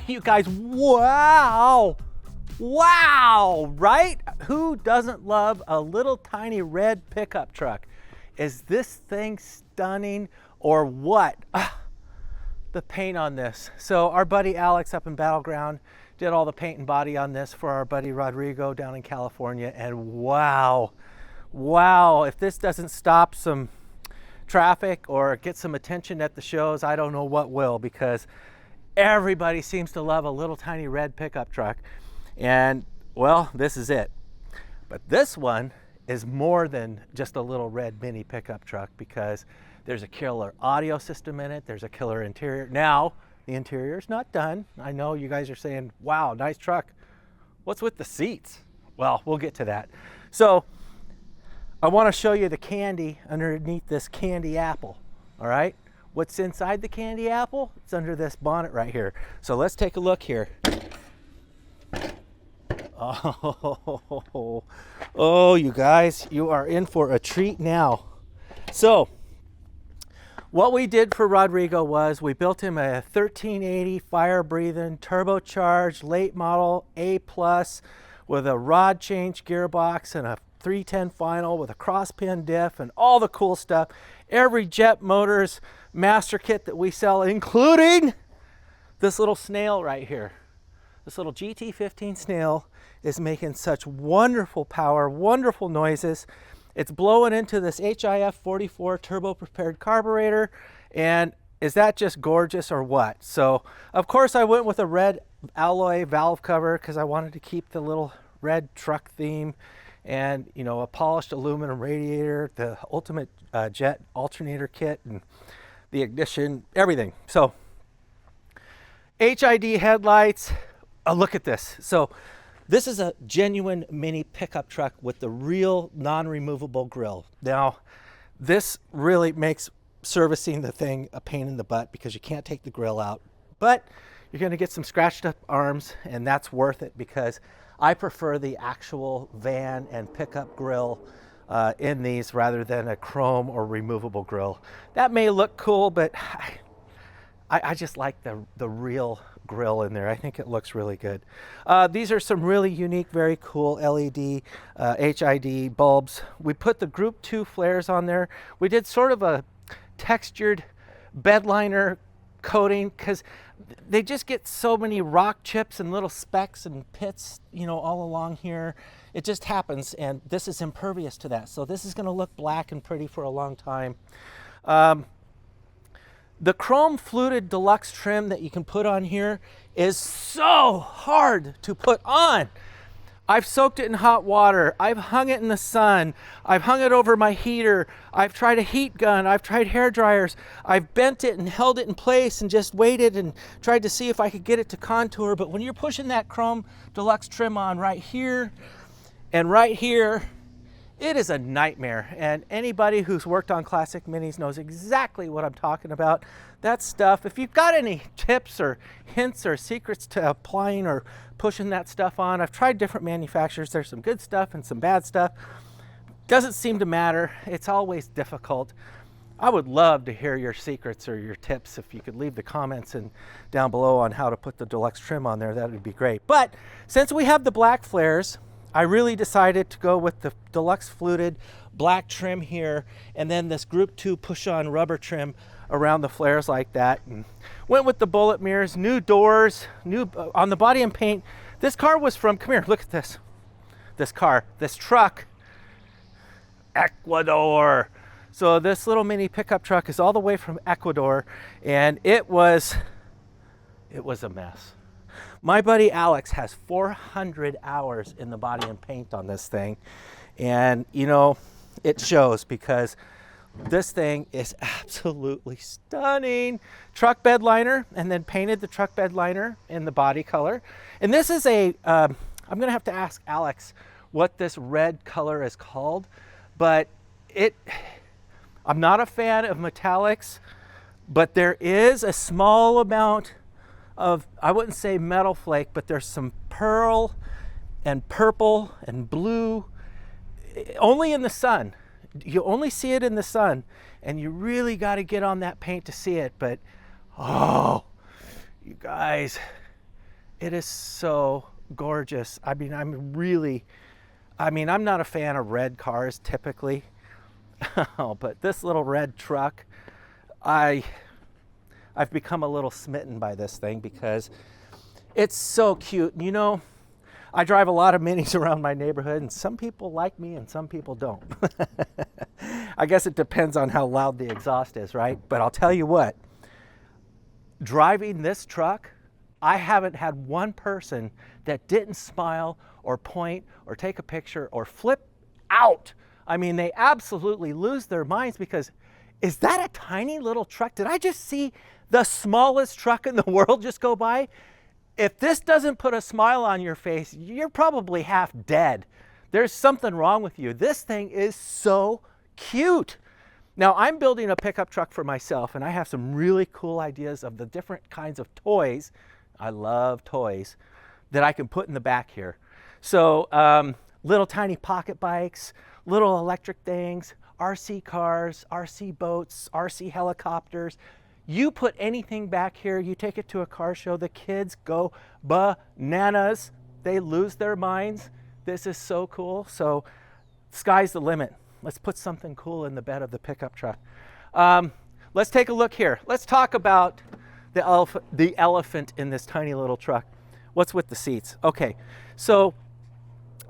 You guys, wow. Wow, right? Who doesn't love a little tiny red pickup truck? Is this thing stunning or what? The paint on this. So our buddy Alex up in Battleground did all the paint and body on this for our buddy Rodrigo down in California, and wow, if this doesn't stop some traffic or get some attention at the shows, I don't know what will, because everybody seems to love a little tiny red pickup truck. And well, this is it. But this one is more than just a little red mini pickup truck, because there's a killer audio system in it. There's a killer interior. Now, the interior is not done. I know you guys are saying, wow, nice truck. What's with the seats? Well, we'll get to that. So I want to show you the candy underneath this candy apple, all right? What's inside the candy apple? It's under this bonnet right here. So let's take a look here. Oh, you guys, you are in for a treat now. So what we did for Rodrigo was we built him a 1380 fire-breathing, turbocharged, late model A+ with a rod change gearbox and a 310 final with a cross pin diff and all the cool stuff. Every Jet Motors master kit that we sell, including this little snail right here. This little GT15 snail is making such wonderful power, wonderful noises. It's blowing into this HIF 44 turbo prepared carburetor. And is that just gorgeous or what? So of course I went with a red alloy valve cover because I wanted to keep the little red truck theme, and you know, a polished aluminum radiator, the ultimate jet alternator kit, and the ignition, everything. So HID headlights. Oh, look at this. So this is a genuine mini pickup truck with the real non-removable grill. Now, this really makes servicing the thing a pain in the butt because you can't take the grill out, but you're going to get some scratched up arms, and that's worth it because I prefer the actual van and pickup grill in these rather than a chrome or removable grill. That may look cool, but I just like the real grill in there. I think it looks really good. These are some really unique, very cool LED HID bulbs. We put the Group 2 flares on there. We did sort of a textured bed liner coating because they just get so many rock chips and little specks and pits, you know, all along here. It just happens, and this is impervious to that. So this is going to look black and pretty for a long time. The chrome fluted deluxe trim that you can put on here is so hard to put on. I've soaked it in hot water. I've hung it in the sun. I've hung it over my heater. I've tried a heat gun. I've tried hair dryers. I've bent it and held it in place and just waited and tried to see if I could get it to contour. But when you're pushing that chrome deluxe trim on right here and right here, it is a nightmare. And anybody who's worked on classic minis knows exactly what I'm talking about. That stuff, if you've got any tips or hints or secrets to applying or pushing that stuff on, I've tried different manufacturers. There's some good stuff and some bad stuff. Doesn't seem to matter. It's always difficult. I would love to hear your secrets or your tips. If you could leave the comments and down below on how to put the deluxe trim on there, that would be great. But since we have the black flares, I really decided to go with the deluxe fluted black trim here, and then this Group 2 push-on rubber trim around the flares like that, and went with the bullet mirrors, new doors, new on the body and paint. This car was from, come here, look at this. This truck, Ecuador. So this little mini pickup truck is all the way from Ecuador, and it was a mess. My buddy Alex has 400 hours in the body and paint on this thing, and you know, it shows because this thing is absolutely stunning. Truck bed liner, and then painted the truck bed liner in the body color. And this is a, I'm gonna have to ask Alex what this red color is called, but I'm not a fan of metallics, but there is a small amount of, I wouldn't say metal flake, but there's some pearl and purple and blue, only in the sun. You only see it in the sun, and you really got to get on that paint to see it. But oh, you guys, It is so gorgeous. I mean, I'm not a fan of red cars typically. Oh, but this little red truck, I've become a little smitten by this thing because it's so cute. You know, I drive a lot of minis around my neighborhood, and some people like me and some people don't. I guess it depends on how loud the exhaust is, right? But I'll tell you what, driving this truck, I haven't had one person that didn't smile or point or take a picture or flip out. I mean, they absolutely lose their minds because, is that a tiny little truck? Did I just see the smallest truck in the world just go by? If this doesn't put a smile on your face, you're probably half dead. There's something wrong with you. This thing is so cute. Now, I'm building a pickup truck for myself, and I have some really cool ideas of the different kinds of toys. I love toys that I can put in the back here. So little tiny pocket bikes, little electric things, RC cars, RC boats, RC helicopters. You put anything back here, you take it to a car show, the kids go bananas. They lose their minds. This is so cool. So sky's the limit. Let's put something cool in the bed of the pickup truck. Let's take a look here. Let's talk about the elephant in this tiny little truck. What's with the seats? Okay, so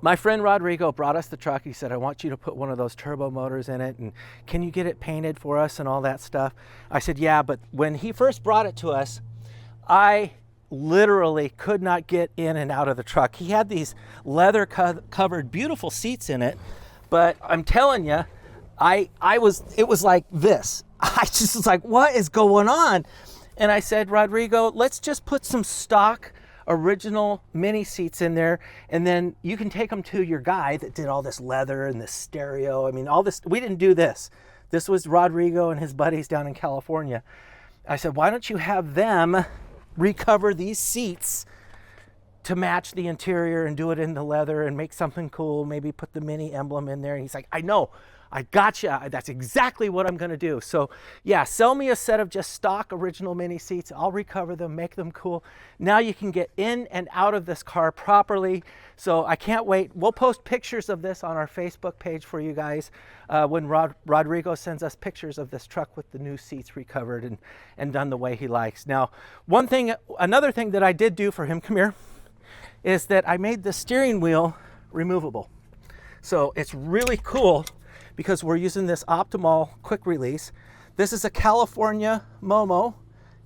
my friend Rodrigo brought us the truck. He said, I want you to put one of those turbo motors in it, and can you get it painted for us and all that stuff? I said, yeah, but when he first brought it to us, I literally could not get in and out of the truck. He had these leather covered beautiful seats in it, but I'm telling you, it was like this. I just was like, what is going on? And I said, Rodrigo, let's just put some stock original mini seats in there, and then you can take them to your guy that did all this leather and this stereo. I mean, all this, we didn't do this. This was Rodrigo and his buddies down in California. I said, why don't you have them recover these seats to match the interior and do it in the leather and make something cool, maybe put the mini emblem in there. And he's like, I know, I gotcha. That's exactly what I'm going to do. So yeah, sell me a set of just stock original mini seats. I'll recover them, make them cool. Now you can get in and out of this car properly. So I can't wait. We'll post pictures of this on our Facebook page for you guys when Rodrigo sends us pictures of this truck with the new seats recovered and done the way he likes. Now, another thing that I did do for him, come here, is that I made the steering wheel removable. So it's really cool because we're using this Optimal quick release. This is a California Momo.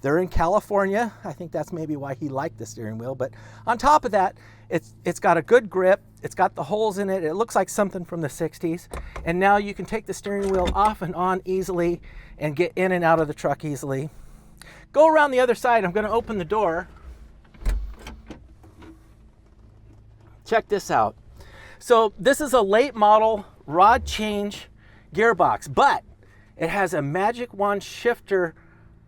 They're in California. I think that's maybe why he liked the steering wheel. But on top of that, it's got a good grip. It's got the holes in it. It looks like something from the 60s. And now you can take the steering wheel off and on easily and get in and out of the truck easily. Go around the other side. I'm gonna open the door. Check this out. So this is a late model rod change gearbox, but it has a Magic Wand shifter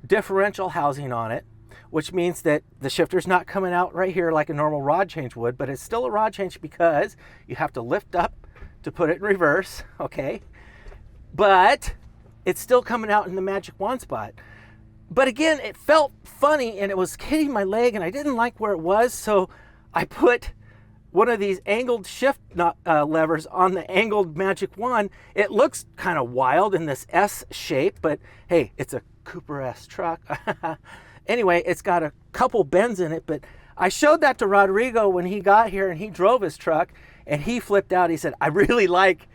differential housing on it, which means that the shifter's not coming out right here like a normal rod change would, but it's still a rod change because you have to lift up to put it in reverse, okay? But it's still coming out in the Magic Wand spot. But again, it felt funny and it was hitting my leg and I didn't like where it was, so I put one of these angled shift levers on the angled Magic Wand. It looks kind of wild in this S shape, but hey, it's a Cooper S truck. Anyway, it's got a couple bends in it, but I showed that to Rodrigo when he got here and he drove his truck and he flipped out. He said, I like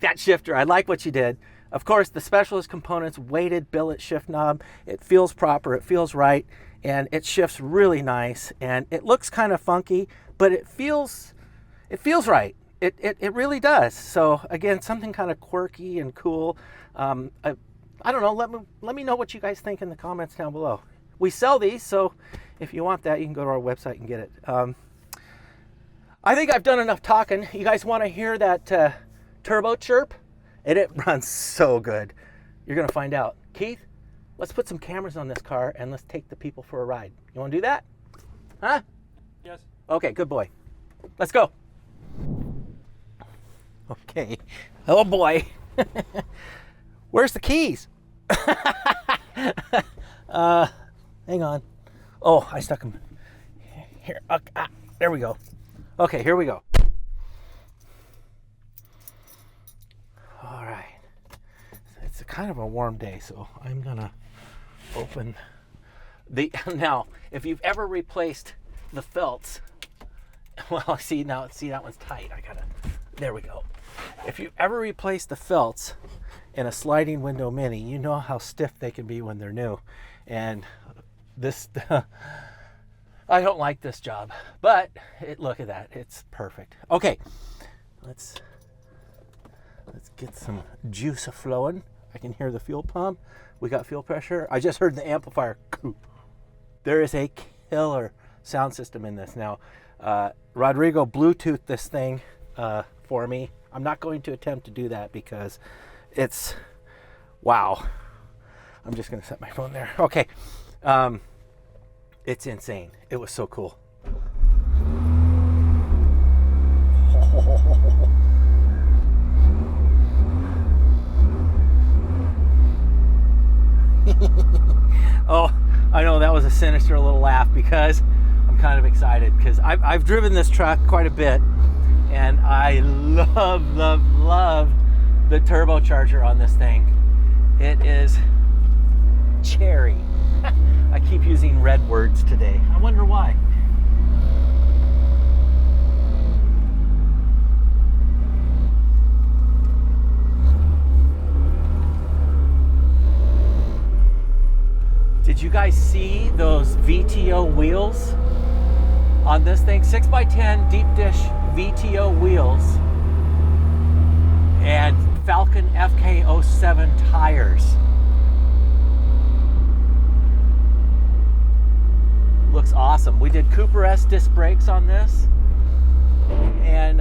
that shifter. I like what you did. Of course, the Specialist Components weighted billet shift knob. It feels proper, it feels right, and it shifts really nice. And it looks kind of funky, but it feels right. It really does. So again, something kind of quirky and cool. I don't know, let me know what you guys think in the comments down below. We sell these, so if you want that, you can go to our website and get it. I think I've done enough talking. You guys want to hear that turbo chirp? And it runs so good. You're gonna find out. Keith, let's put some cameras on this car and let's take the people for a ride. You wanna do that? Huh? Yes. Okay, good boy. Let's go. Okay. Oh boy. Where's the keys? Hang on. Oh, I stuck them. Here, there we go. Okay, here we go. All right. It's a kind of a warm day, so I'm gonna open the. Now, if you've ever replaced the felts, well, see that one's tight. There we go. If you've ever replaced the felts in a sliding window Mini, you know how stiff they can be when they're new. And this, I don't like this job, but look at that, it's perfect. Okay, let's get some juice flowing. I can hear the fuel pump. We got fuel pressure. I just heard the amplifier. There is a killer sound system in this. Now, Rodrigo Bluetooth this thing for me. I'm not going to attempt to do that because it's, wow. I'm just going to set my phone there. Okay. It's insane. It was so cool. Oh, I know that was a sinister little laugh because I'm kind of excited because I've driven this truck quite a bit, and I love the turbocharger on this thing. It is cherry. I keep using red words today. I wonder why. Did you guys see those VTO wheels on this thing? 6x10 deep dish VTO wheels and Falcon FK07 tires. Looks awesome. We did Cooper S disc brakes on this and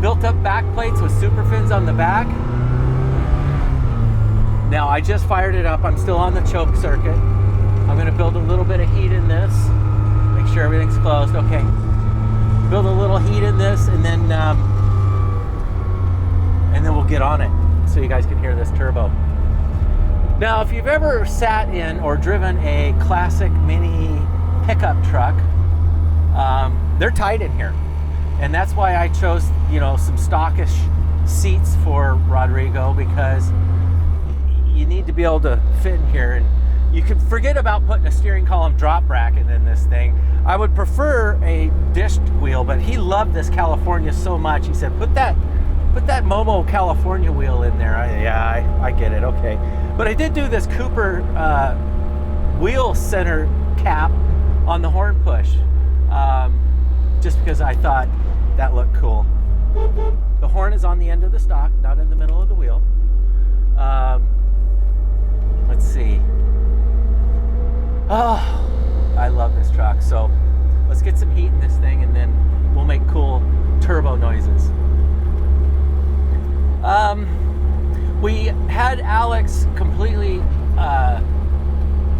built up back plates with super fins on the back. Now I just fired it up. I'm still on the choke circuit. I'm going to build a little bit of heat in this. Make sure everything's closed. Okay. Build a little heat in this, and then we'll get on it so you guys can hear this turbo. Now, if you've ever sat in or driven a classic Mini pickup truck, they're tight in here, and that's why I chose, some stockish seats for Rodrigo, because you need to be able to fit in here. And you can forget about putting a steering column drop bracket in this thing. I would prefer a dished wheel, but he loved this California so much. He said, put that Momo California wheel in there. I get it. Okay. But I did do this Cooper wheel center cap on the horn push, just because I thought that looked cool. The horn is on the end of the stock, not in the middle of the wheel. Let's see. Oh, I love this truck. So let's get some heat in this thing, and then we'll make cool turbo noises. We had Alex completely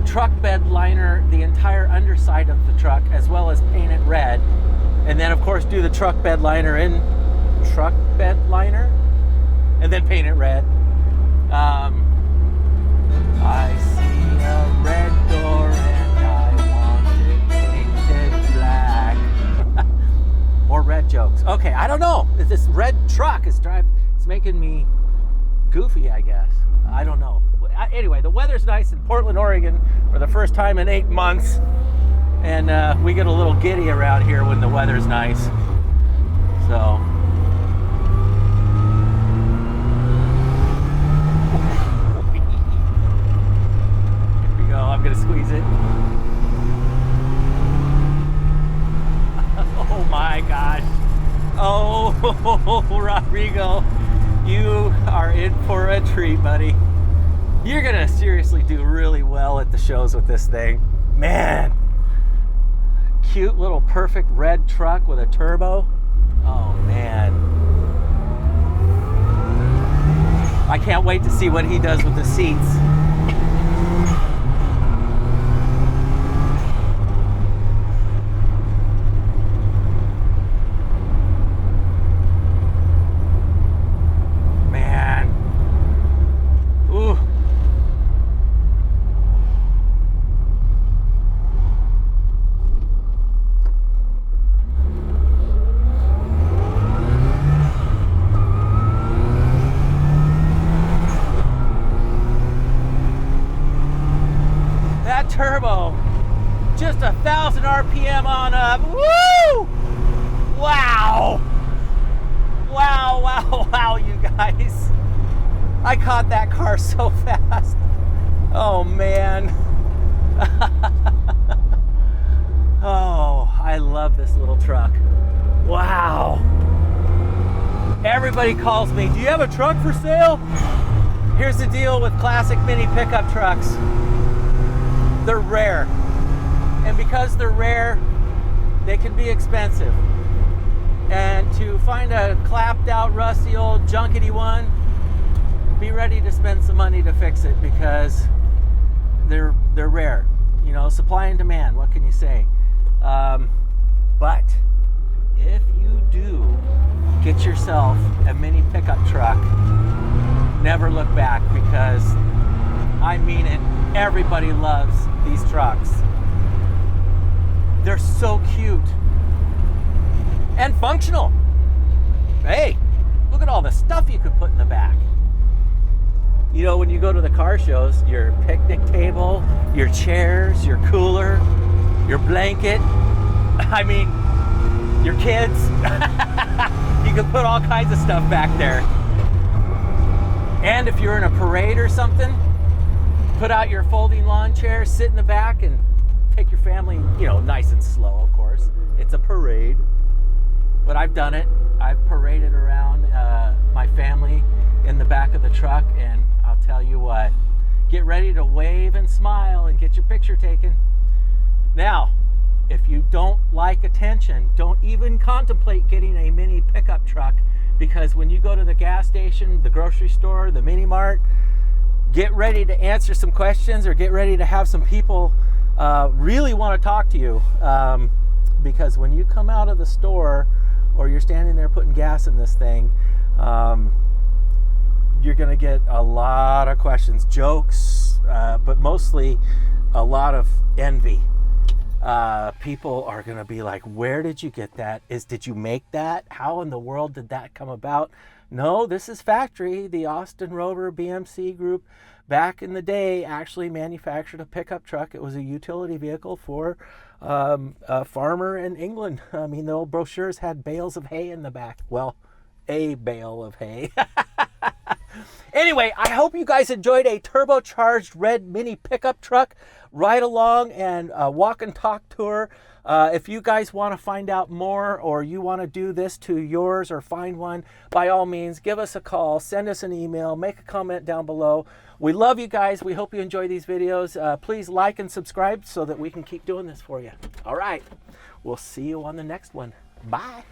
truck bed liner the entire underside of the truck, as well as paint it red, and then of course do the truck bed liner in truck bed liner, and then paint it red. I see a red door and I want it painted black. More red jokes. Okay, I don't know. This red truck is it's making me goofy, I guess. I don't know. Anyway, the weather's nice in Portland, Oregon for the first time in 8 months. And we get a little giddy around here when the weather's nice. So... I'm gonna squeeze it. Oh my gosh. Oh, Rodrigo, you are in for a treat, buddy. You're gonna seriously do really well at the shows with this thing. Man, cute little perfect red truck with a turbo. Oh man. I can't wait to see what he does with the seats. on up. Woo! Wow! Wow, wow, wow, you guys. I caught that car so fast. Oh, man. Oh, I love this little truck. Wow. Everybody calls me, do you have a truck for sale? Here's the deal with classic mini pickup trucks. They're rare. And because they're rare, they can be expensive. And to find a clapped out, rusty old junkety one, be ready to spend some money to fix it because they're rare. You know, supply and demand, what can you say? But if you do get yourself a mini pickup truck, never look back, because I mean it, everybody loves these trucks. They're so cute and functional. Hey, look at all the stuff you could put in the back. You know, when you go to the car shows, your picnic table, your chairs, your cooler, your blanket, I mean, your kids, you can put all kinds of stuff back there. And if you're in a parade or something, put out your folding lawn chair, sit in the back, and take your family, you know, nice and slow, of course. It's a parade, but I've done it. I've paraded around my family in the back of the truck, and I'll tell you what, get ready to wave and smile and get your picture taken. Now, if you don't like attention, don't even contemplate getting a mini pickup truck, because when you go to the gas station, the grocery store, the mini mart, get ready to answer some questions or get ready to have some people really want to talk to you, because when you come out of the store or you're standing there putting gas in this thing, you're going to get a lot of questions, jokes, but mostly a lot of envy. People are going to be like, where did you get that? Did you make that? How in the world did that come about? No, this is factory. The Austin Rover BMC group back in the day actually manufactured a pickup truck. It was a utility vehicle for a farmer in England. I mean, the old brochures had bales of hay in the back. Well, a bale of hay. Anyway, I hope you guys enjoyed a turbocharged red mini pickup truck ride along and walk and talk tour. If you guys want to find out more, or you want to do this to yours or find one, by all means, give us a call, send us an email, make a comment down below. We love you guys. We hope you enjoy these videos. Please like and subscribe so that we can keep doing this for you. All right. We'll see you on the next one. Bye.